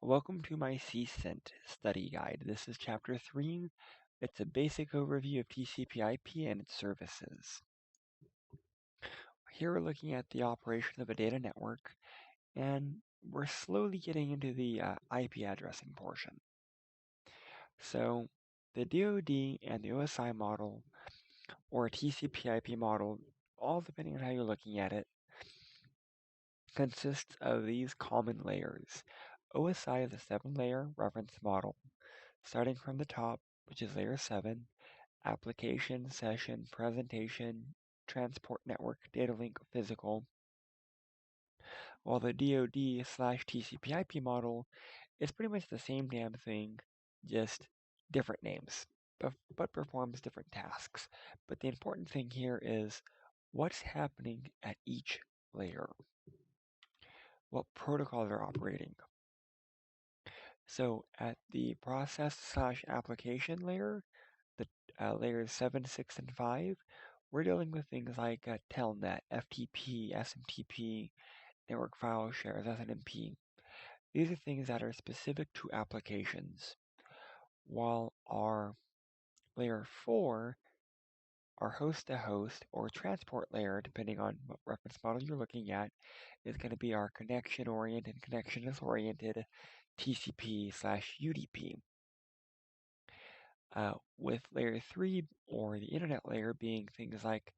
Welcome to my CCNT study guide. This is chapter 3. It's a basic overview of TCP/IP and its services. Here we're looking at the operation of a data network, and we're slowly getting into the IP addressing portion. So the DoD and the OSI model, or TCP/IP model, all depending on how you're looking at it, consists of these common layers. OSI is a 7-layer reference model, starting from the top, which is layer 7, application, session, presentation, transport network, data link, physical, while the DoD/TCP/IP model is pretty much the same damn thing, just different names, but performs different tasks. But the important thing here is what's happening at each layer, what protocols are operating. So at the process/application layer, the layers 7, 6, and 5, we're dealing with things like Telnet, FTP, SMTP, network file shares, SNMP. These are things that are specific to applications. While our layer 4, our host-to-host or transport layer, depending on what reference model you're looking at, is going to be our connection-oriented, connectionless-oriented TCP/UDP. With layer 3, or the internet layer, being things like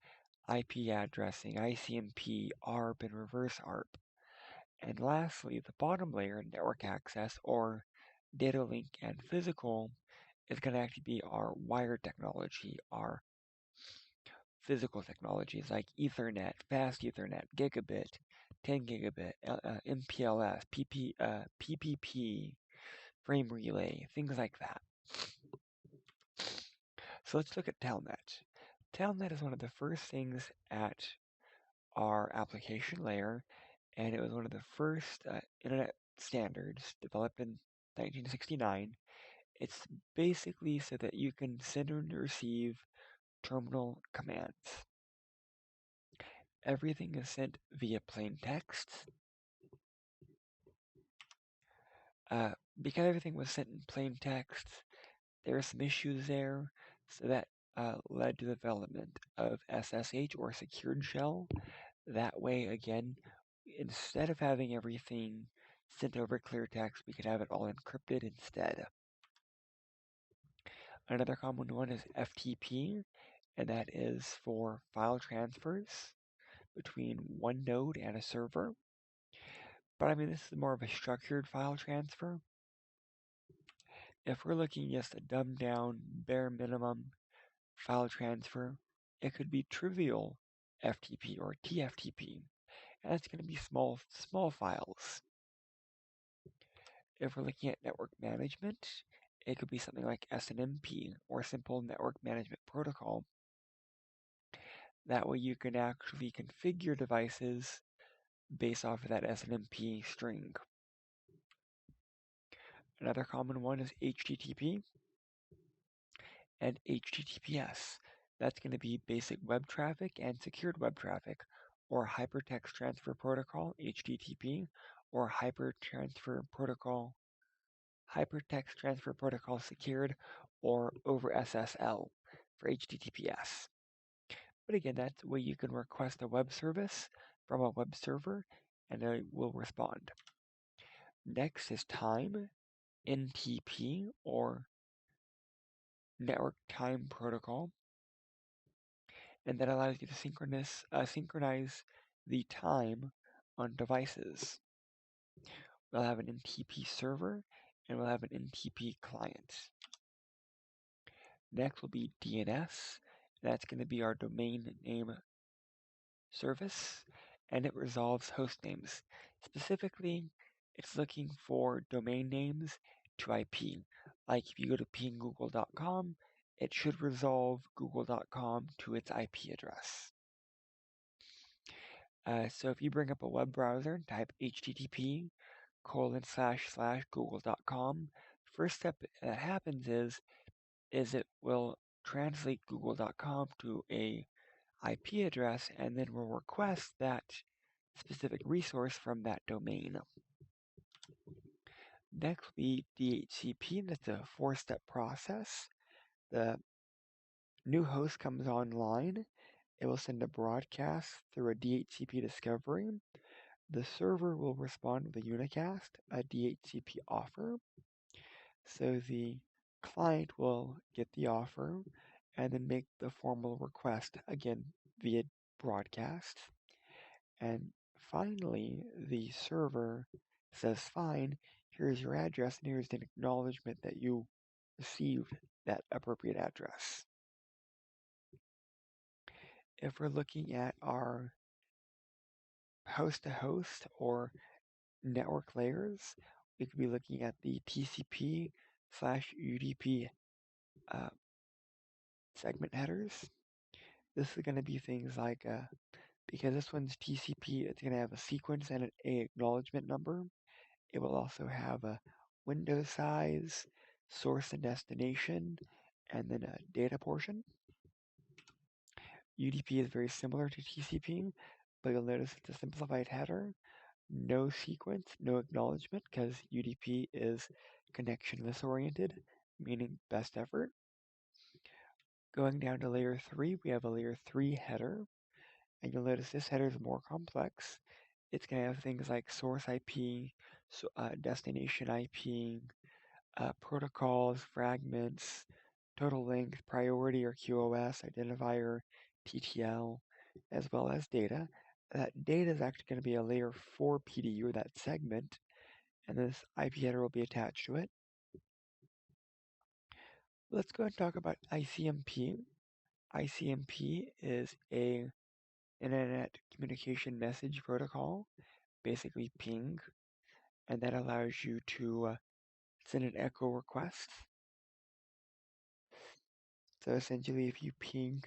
IP addressing, ICMP, ARP, and reverse ARP. And lastly, the bottom layer, network access, or data link and physical, is going to actually be our wired technology, our physical technologies like Ethernet, fast Ethernet, gigabit, 10 gigabit, MPLS, PPP, frame relay, things like that. So let's look at Telnet. Telnet is one of the first things at our application layer, and it was one of the first internet standards developed in 1969. It's basically so that you can send and receive terminal commands. Everything is sent via plain text. Because everything was sent in plain text, there were some issues there, so that led to the development of SSH, or secured shell. That way, again, instead of having everything sent over clear text, we could have it all encrypted instead. Another common one is FTP, and that is for file transfers between one node and a server. But I mean, this is more of a structured file transfer. If we're looking just a dumbed down, bare minimum file transfer, it could be trivial FTP or TFTP, and that's going to be small files. If we're looking at network management, it could be something like SNMP, or Simple Network Management Protocol. That way you can actually configure devices based off of that SNMP string. Another common one is HTTP and HTTPS. That's going to be basic web traffic and secured web traffic, or Hypertext Transfer Protocol, HTTP, or Hypertext Transfer Protocol Secured, or over SSL for HTTPS. But again, that's where you can request a web service from a web server, and it will respond. Next is time, NTP, or Network Time Protocol, and that allows you to synchronize the time on devices. We'll have an NTP server, and we'll have an NTP client. Next will be DNS. That's going to be our domain name service, and it resolves host names. Specifically, it's looking for domain names to IP. Like if you go to pinggoogle.com, it should resolve google.com to its IP address. So if you bring up a web browser and type http://google.com, first step that happens is it will translate google.com to a IP address, and then will request that specific resource from that domain. Next will be DHCP. That's a 4-step process. The new host comes online. It will send a broadcast through a DHCP discovery. The server will respond with a unicast, a DHCP offer. So the client will get the offer and then make the formal request, again, via broadcast. And finally, the server says, fine, here's your address, and here's an acknowledgement that you received that appropriate address. If we're looking at our host-to-host or network layers, we could be looking at the TCP/UDP segment headers. This is going to be things like, because this one's TCP, it's going to have a sequence and an acknowledgement number. It will also have a window size, source and destination, and then a data portion. UDP is very similar to TCP, but you'll notice it's a simplified header, no sequence, no acknowledgement, because UDP is connectionless oriented, meaning best effort. Going down to layer 3, we have a layer 3 header, and you'll notice this header is more complex. It's going to have things like source IP, destination IP, protocols, fragments, total length, priority or QoS, identifier, TTL, as well as data. That data is actually going to be a layer 4 PDU, that segment, and this IP header will be attached to it. Let's go and talk about ICMP. ICMP is a Internet Communication Message Protocol, basically ping, and that allows you to send an echo request. So essentially, if you ping,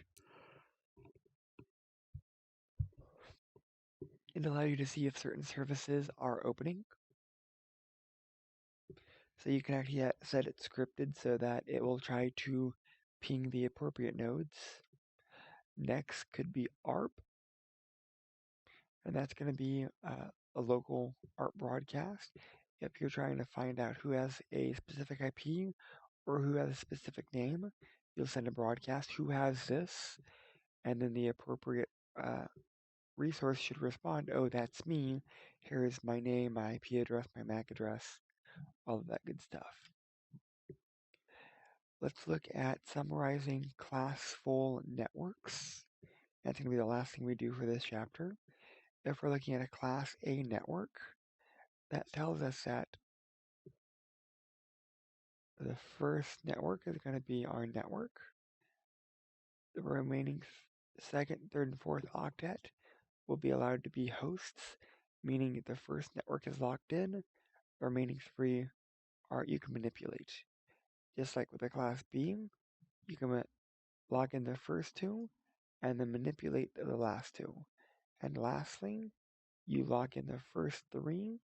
it'll allow you to see if certain services are opening. So you can actually set it scripted so that it will try to ping the appropriate nodes. Next could be ARP, and that's going to be a local ARP broadcast. If you're trying to find out who has a specific IP or who has a specific name, you'll send a broadcast, who has this, and then the appropriate resource should respond, oh, that's me, here is my name, my IP address, my MAC address, all of that good stuff. Let's look at summarizing class-full networks. That's going to be the last thing we do for this chapter. If we're looking at a Class A network, that tells us that the first network is going to be our network. The remaining second, third, and fourth octet will be allowed to be hosts, meaning the first network is locked in, the remaining 3 you can manipulate. Just like with the Class B, you can log in the first 2 and then manipulate the last 2. And lastly, you log in the first 3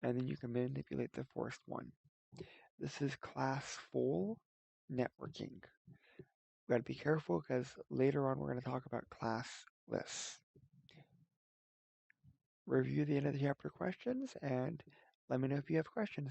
and then you can manipulate the fourth one. This is class-full networking. We got to be careful because later on we're going to talk about classless. Review the end of the chapter questions and let me know if you have questions.